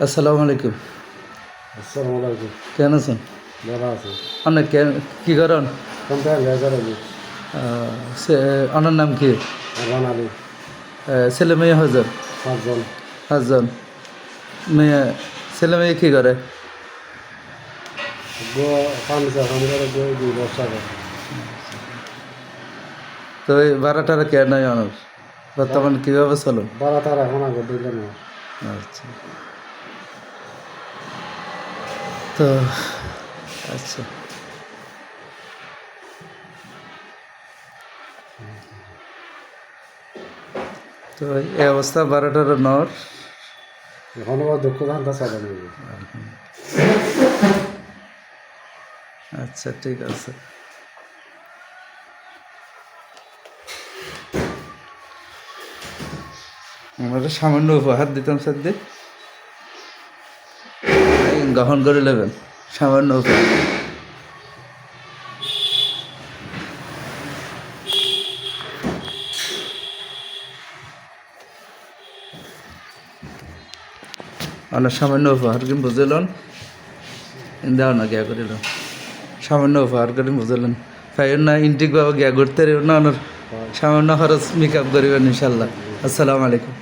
আসসালামু আলাইকুম। আসসালামু আলাইকুম। কেন আছেন? ভালো আছি। আপনি কি করেন? কোনটা লেজার আলী? ওনার নাম কি? রান আলী। ছেলে মেয়ে হাজার 5 জন। 5 জন। মেয়ে ছেলে মেয়ে কী করে? ফার্নিচার ফার্নিচারে দুই ব্যবসা করে। তো এই ভাড়া টাড়া কে নাই অনার বর্তমান কীভাবে চলো? বারা তারা এখন আগে দিলে না। আচ্ছা, তো আচ্ছা, তো এই অবস্থা ভাড়া টাড়া নেওয়ার। এখন আবার দুঃখ ধান্দা চালে নেই। আচ্ছা, ঠিক আছে। আমরা সামান্য উপহার দিতাম স্যার দিয়ে গ্রহণ করে নেবেন, সামান্য উপহার। অনেক সামান্য উপহার কিন্তু বুঝলেন, দেওয়া না গিয়া করিল সামান্য উপহার করে বুঝলেন। ফাইন না ইন্টিক বাবা গিয়া ঘুরতে না, সামান্য খরচ মেকআপ করিবেন ইনশাল্লাহ। আসসালামু আলাইকুম।